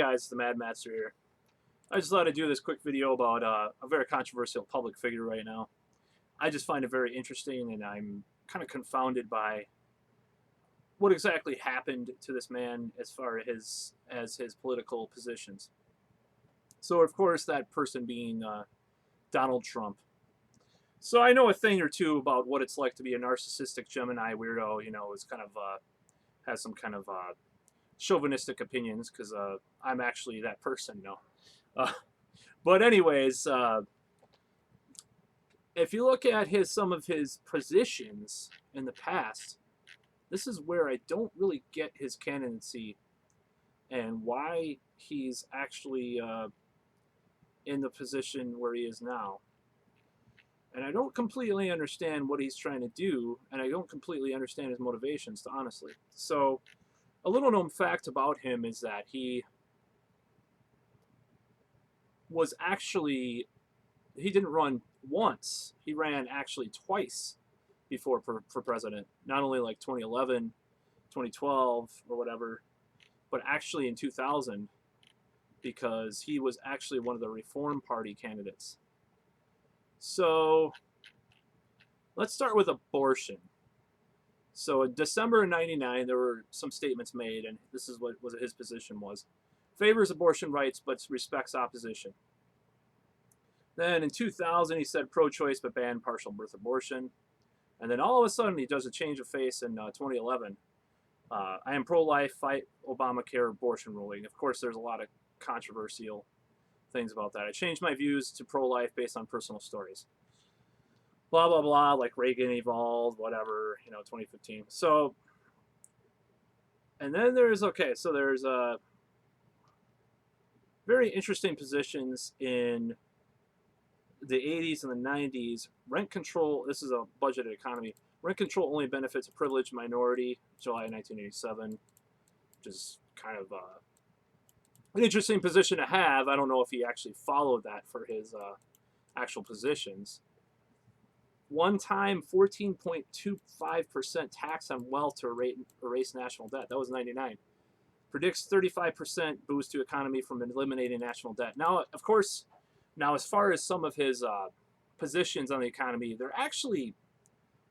guys, the Mad Master here. I just thought I'd do this quick video about a very controversial public figure right now. I just find it very interesting, and I'm kind of confounded by what exactly happened to this man as far as his political positions. So, of course, that person being Donald Trump. So I know a thing or two about what it's like to be a narcissistic Gemini weirdo. You know, is kind of has some kind of chauvinistic opinions because I'm actually that person. No, but anyways, if you look at some of his positions in the past, this is where I don't really get his candidacy and why he's actually in the position where he is now. And I don't completely understand what he's trying to do, and I don't completely understand his motivations, honestly. So, a little known fact about him is that he didn't run once. He ran actually twice before for president. Not only like 2011, 2012, or whatever, but actually in 2000, because he was actually one of the Reform Party candidates. So let's start with abortion. So in December of 99, there were some statements made, and this is what his position was. Favors abortion rights, but respects opposition. Then in 2000, he said pro-choice, but banned partial birth abortion. And then all of a sudden, he does a change of face in 2011. I am pro-life, fight Obamacare abortion ruling. Of course, there's a lot of controversial things about that. I changed my views to pro-life based on personal stories. Blah, blah, blah, like Reagan evolved, whatever, 2015. So, and then there's very interesting positions in the 80s and the 90s. Rent control, this is a budgeted economy. Rent control only benefits a privileged minority, July 1987, which is kind of an interesting position to have. I don't know if he actually followed that for his actual positions. One time, 14.25% tax on wealth to erase national debt. That was 99. Predicts 35% boost to economy from eliminating national debt. Now, of course, as far as some of his positions on the economy, they're actually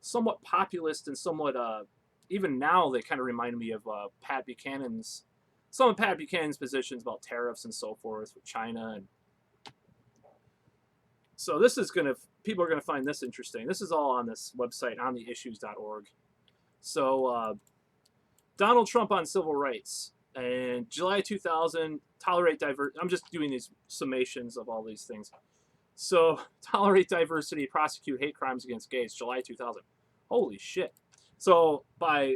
somewhat populist and somewhat, even now, they kind of remind me of some of Pat Buchanan's positions about tariffs and so forth with China. And so people are going to find this interesting. This is all on this website, ontheissues.org. So Donald Trump on civil rights. And July 2000, tolerate diversity. I'm just doing these summations of all these things. So, tolerate diversity, prosecute hate crimes against gays, July 2000. Holy shit. So, by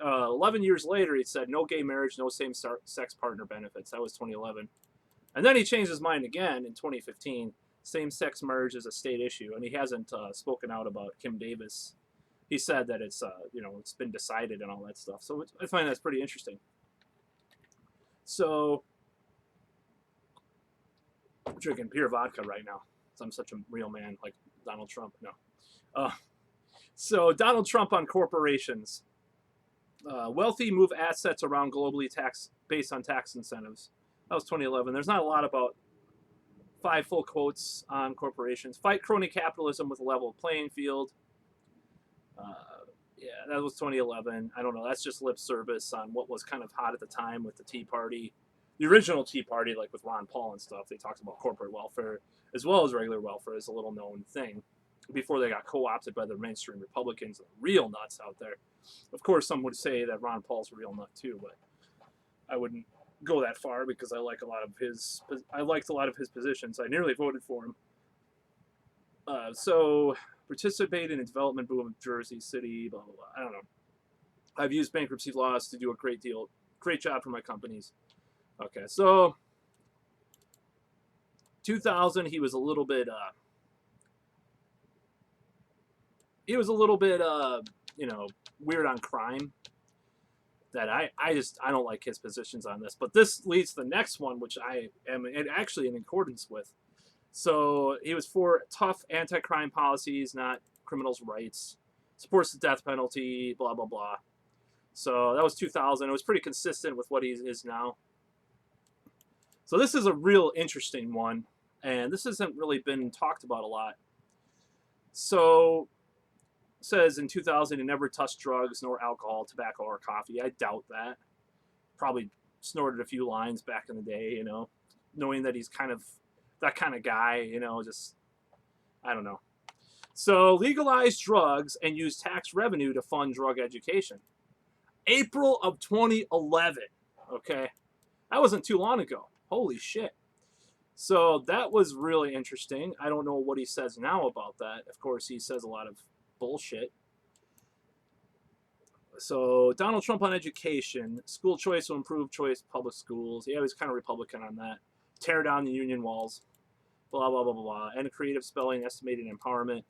11 years later, he said, no gay marriage, no same-sex partner benefits. That was 2011. And then he changed his mind again in 2015. Same-sex marriage is a state issue. And he hasn't spoken out about Kim Davis. He said that it's been decided and all that stuff. So, I find that's pretty interesting. So, I'm drinking pure vodka right now. So I'm such a real man like Donald Trump. No. So Donald Trump on corporations. Wealthy move assets around globally based on tax incentives. That was 2011. There's not a lot about 5 full quotes on corporations. Fight crony capitalism with a level playing field. Yeah, that was 2011. I don't know. That's just lip service on what was kind of hot at the time with the Tea Party. The original Tea Party, like with Ron Paul and stuff, they talked about corporate welfare as well as regular welfare as a little known thing before they got co-opted by the mainstream Republicans, the real nuts out there. Of course, some would say that Ron Paul's a real nut too, but I wouldn't go that far because I liked a lot of his positions. I nearly voted for him. So participate in a development boom of Jersey City, blah, blah, blah. I don't know. I've used bankruptcy laws to do a great job for my companies. Okay, so 2000, he was a little bit weird on crime. That I don't like his positions on this. But this leads to the next one, which I am actually in accordance with. So he was for tough anti-crime policies, not criminals' rights. Supports the death penalty, blah, blah, blah. So that was 2000. It was pretty consistent with what he is now. So this is a real interesting one, and this hasn't really been talked about a lot. So says in 2000 he never touched drugs nor alcohol, tobacco, or coffee. I doubt that. Probably snorted a few lines back in the day, you know, knowing that he's kind of that kind of guy, you know, just I don't know. So legalize drugs and use tax revenue to fund drug education. April of 2011. Okay. That wasn't too long ago. Holy shit. So that was really interesting. I don't know what he says now about that. Of course, he says a lot of bullshit. So Donald Trump on education, school choice will improve choice public schools. Yeah, he was kind of Republican on that. Tear down the union walls. Blah, blah, blah, blah, blah. And creative spelling, estimated empowerment.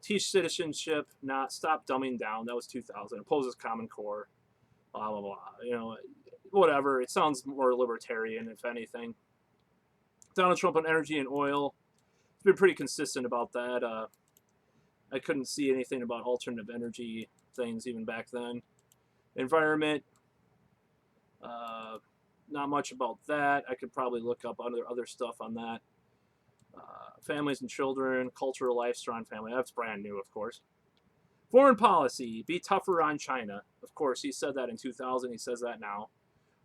Teach citizenship, not stop dumbing down. That was 2000. Opposes Common Core. Blah, blah, blah. You know, whatever. It sounds more libertarian, if anything. Donald Trump on energy and oil. He's been pretty consistent about that. I couldn't see anything about alternative energy things even back then. Environment. Not much about that. I could probably look up other stuff on that. Families and children, cultural life, strong family. That's brand new, of course. Foreign policy, be tougher on China. Of course, he said that in 2000. He says that now.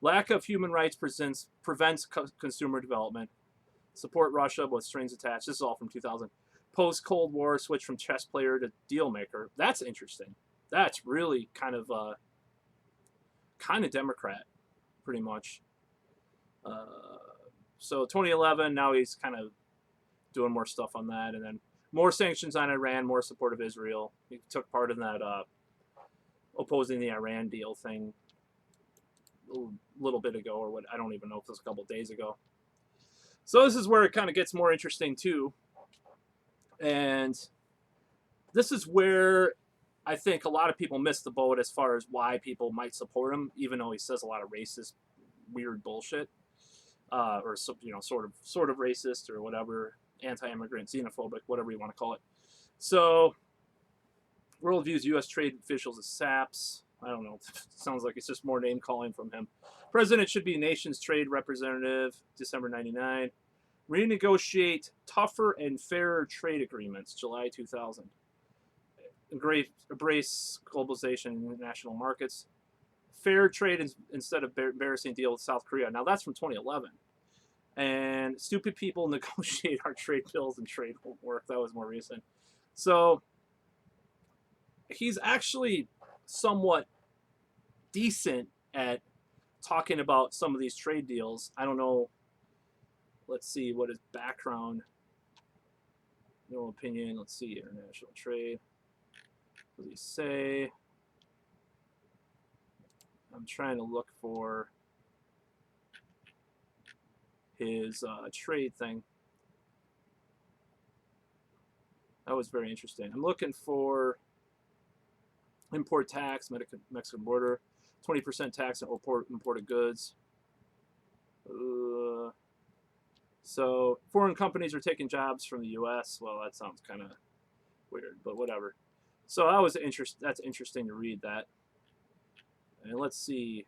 Lack of human rights prevents consumer development. Support Russia with strings attached. This is all from 2000. Post-Cold War, switch from chess player to deal maker. That's interesting. That's really kind of Democrat, pretty much. So 2011, now he's kind of doing more stuff on that, and then more sanctions on Iran, more support of Israel. He took part in that opposing the Iran deal thing a little bit ago, or what, I don't even know if it was a couple of days ago. So this is where it kind of gets more interesting too, and this is where I think a lot of people miss the boat as far as why people might support him, even though he says a lot of racist, weird bullshit, or you know, sort of racist or whatever, anti-immigrant, xenophobic, whatever you want to call it. So, world views U.S. trade officials as saps. I don't know. It sounds like it's just more name calling from him. President should be nation's trade representative. December 99. Renegotiate tougher and fairer trade agreements. July 2000. Embrace globalization in international markets. Fair trade instead of embarrassing deal with South Korea. Now that's from 2011. And stupid people negotiate our trade bills and trade won't work. That was more recent. So he's actually somewhat decent at talking about some of these trade deals. I don't know. Let's see what his background. No opinion. Let's see. International trade. What does he say? I'm trying to look for his trade thing. That was very interesting. I'm looking for import tax, Mexican border, 20% tax on imported goods. So foreign companies are taking jobs from the U.S. Well, that sounds kind of weird, but whatever. So that was that's interesting to read that. And let's see.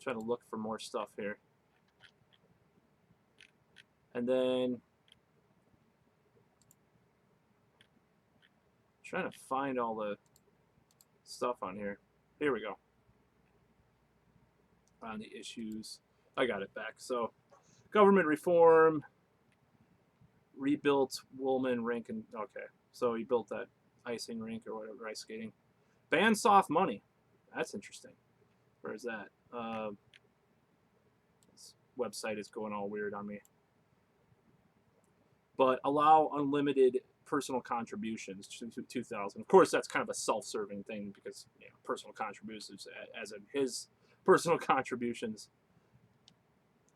Try to look for more stuff here. And then trying to find all the stuff on here. Here we go. On the issues. I got it back. So government reform, rebuilt Woolman rink, and okay. So he built that icing rink or whatever, ice skating. Ban soft money. That's interesting. Where is that? This website is going all weird on me. But allow unlimited personal contributions to 2000. Of course, that's kind of a self-serving thing because personal contributions, as in his personal contributions,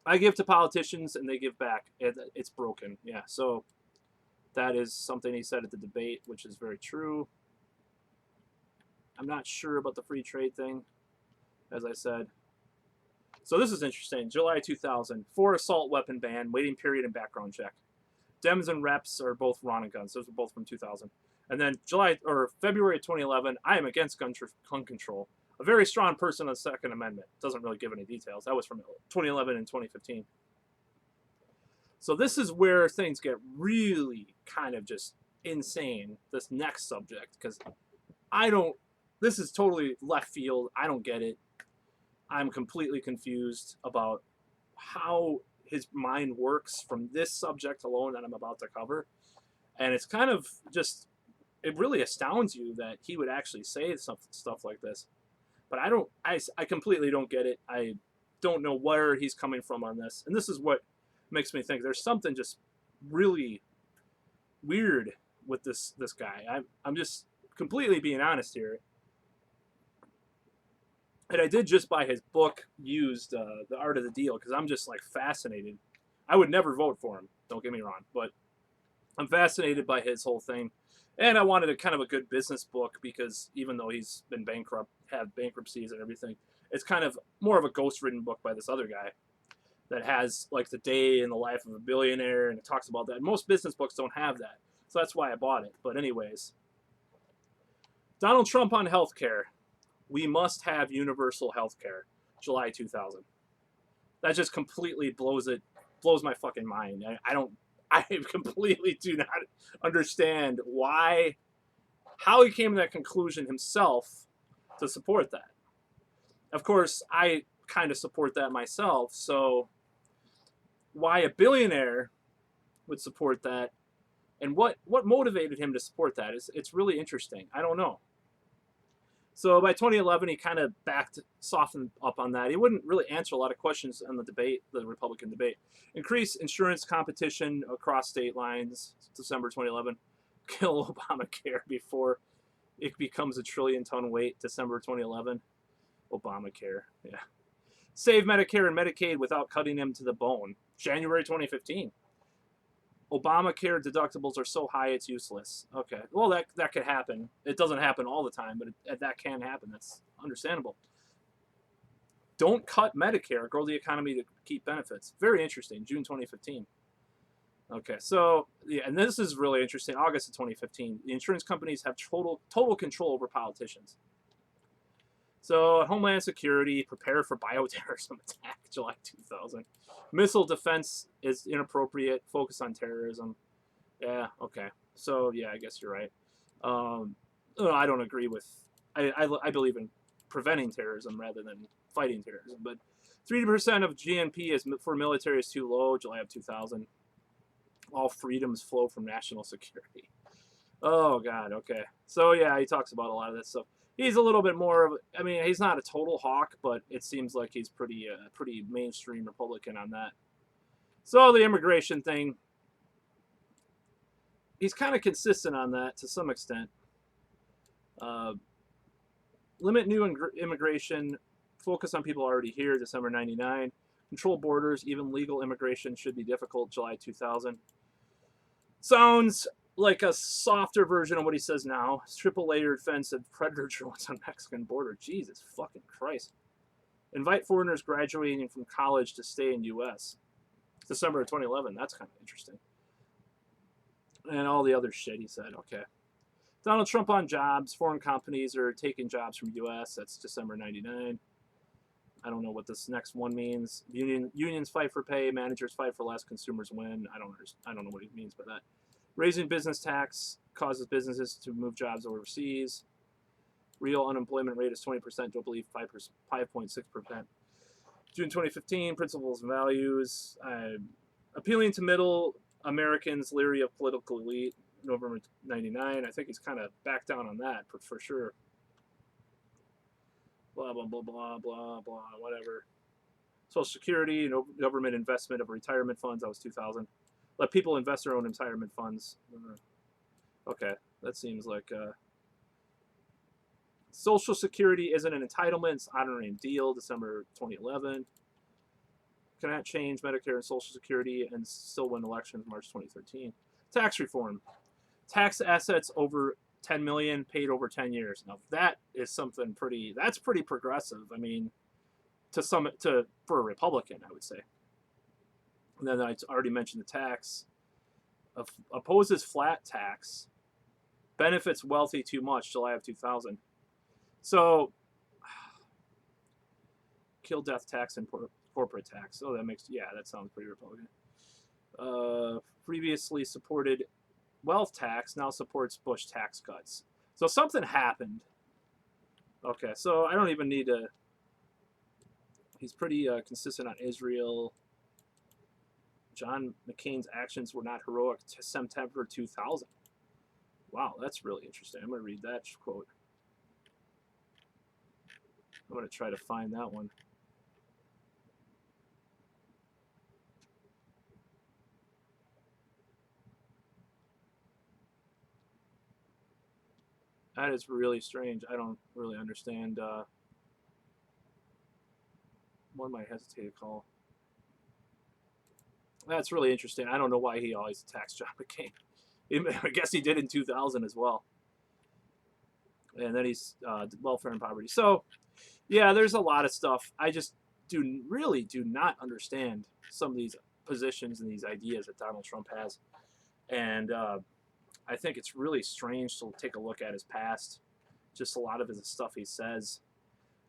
I give to politicians and they give back. It's broken. Yeah, so that is something he said at the debate, which is very true. I'm not sure about the free trade thing, as I said. So this is interesting. July 2000, 4 assault weapon ban, waiting period and background check. Dems and reps are both Ron and guns. Those are both from 2000. And then February 2011, I am against gun control. A very strong person on the Second Amendment. Doesn't really give any details. That was from 2011 and 2015. So this is where things get really kind of just insane, this next subject, because this is totally left field. I don't get it. I'm completely confused about how his mind works from this subject alone that I'm about to cover. And it's kind of just, it really astounds you that he would actually say stuff like this. But I completely don't get it. I don't know where he's coming from on this. And this is what makes me think there's something just really weird with this guy. I'm just completely being honest here. And I did just buy his book used, The Art of the Deal, because I'm just like fascinated. I would never vote for him, don't get me wrong, but I'm fascinated by his whole thing. And I wanted a kind of a good business book because even though he's been bankrupt, had bankruptcies and everything, it's kind of more of a ghost-written book by this other guy that has like the day in the life of a billionaire, and it talks about that. Most business books don't have that, so that's why I bought it. But anyways, Donald Trump on healthcare. We must have universal healthcare. July 2000. That just completely blows my fucking mind. I completely do not understand how he came to that conclusion himself to support that. Of course, I kind of support that myself, so why a billionaire would support that and what motivated him to support that it's really interesting. I don't know. So by 2011, he kind of softened up on that. He wouldn't really answer a lot of questions in the Republican debate. Increase insurance competition across state lines, December 2011. Kill Obamacare before it becomes a trillion-ton weight, December 2011. Obamacare, yeah. Save Medicare and Medicaid without cutting them to the bone, January 2015. Obamacare deductibles are so high it's useless. Okay, well that could happen. It doesn't happen all the time, but that can happen. That's understandable. Don't cut Medicare. Grow the economy to keep benefits. Very interesting. June 2015. Okay, so yeah, and this is really interesting. August of 2015. The insurance companies have total control over politicians. So Homeland Security, prepare for bioterrorism attack, July 2000. Missile defense is inappropriate. Focus on terrorism. Yeah, okay. So yeah, I guess you're right. I don't agree with. I believe in preventing terrorism rather than fighting terrorism. But 3% of GNP is for military is too low. July of 2000. All freedoms flow from national security. Oh God. Okay. So yeah, he talks about a lot of this stuff. He's a little bit more of, I mean, he's not a total hawk, but it seems like he's pretty mainstream Republican on that. So the immigration thing, he's kind of consistent on that to some extent. Limit new immigration, focus on people already here, December 99. Control borders, even legal immigration should be difficult, July 2000. Sounds like a softer version of what he says now. Triple layered fence of predator drones on Mexican border. Jesus fucking Christ. Invite foreigners graduating from college to stay in U.S. December of 2011. That's kind of interesting. And all the other shit he said. Okay. Donald Trump on jobs. Foreign companies are taking jobs from U.S. That's December 99. I don't know what this next one means. Unions fight for pay. Managers fight for less. Consumers win. I don't know what he means by that. Raising business tax causes businesses to move jobs overseas. Real unemployment rate is 20%. Don't believe 5.6%. June 2015. Principles and values. Appealing to middle Americans leery of political elite. November 99. I think he's kind of backed down on that for sure. Blah, blah, blah, blah, blah, blah, whatever. Social Security, government investment of retirement funds. That was 2000. Let people invest their own retirement funds. Okay, that seems like Social Security isn't an entitlement. It's honorary deal, December 2011. Cannot change Medicare and Social Security and still win elections, March 2013. Tax reform. Tax assets over 10 million paid over 10 years. Now that is something that's pretty progressive. I mean, for a Republican, I would say. And then I already mentioned the tax. Opposes flat tax. Benefits wealthy too much, July of 2000. So kill death tax and corporate tax. Oh, that sounds pretty Republican. Previously supported wealth tax, now supports Bush tax cuts. So something happened. Okay, so I don't even need to. He's pretty consistent on Israel. John McCain's actions were not heroic to September 2000. Wow, that's really interesting. I'm going to read that quote. I'm going to try to find that one. That is really strange. I don't really understand. One might hesitate to call. That's really interesting. I don't know why he always attacks John McCain. I guess he did in 2000 as well. And then he's welfare and poverty. So, yeah, there's a lot of stuff. I just really do not understand some of these positions and these ideas that Donald Trump has. And I think it's really strange to take a look at his past. Just a lot of his stuff he says.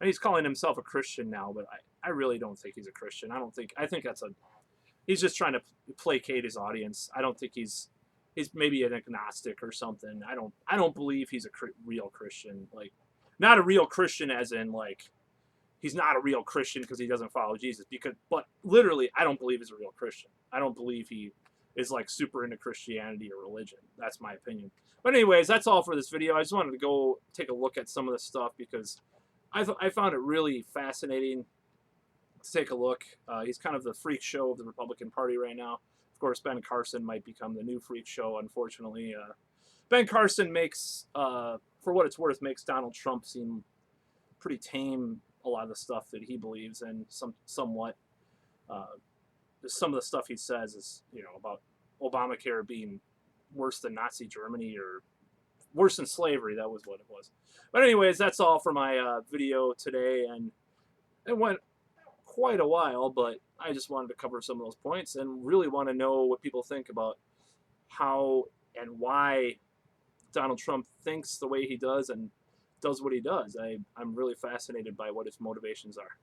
And he's calling himself a Christian now, but I really don't think he's a Christian. I think he's just trying to placate his audience. I don't think he's maybe an agnostic or something. I don't believe he's a real Christian. Like, not a real Christian as in like he's not a real Christian because he doesn't follow Jesus. But literally, I don't believe he's a real Christian. I don't believe he is like super into Christianity or religion. That's my opinion. But anyways, that's all for this video. I just wanted to go take a look at some of this stuff because I found it really fascinating to take a look. He's kind of the freak show of the Republican Party right now. Of course, Ben Carson might become the new freak show, unfortunately. Ben Carson makes, for what it's worth, makes Donald Trump seem pretty tame, a lot of the stuff that he believes, and somewhat some of the stuff he says is, about Obamacare being worse than Nazi Germany or worse than slavery. That was what it was. But anyways, that's all for my video today, and it went quite a while, but I just wanted to cover some of those points and really want to know what people think about how and why Donald Trump thinks the way he does and does what he does. I'm really fascinated by what his motivations are.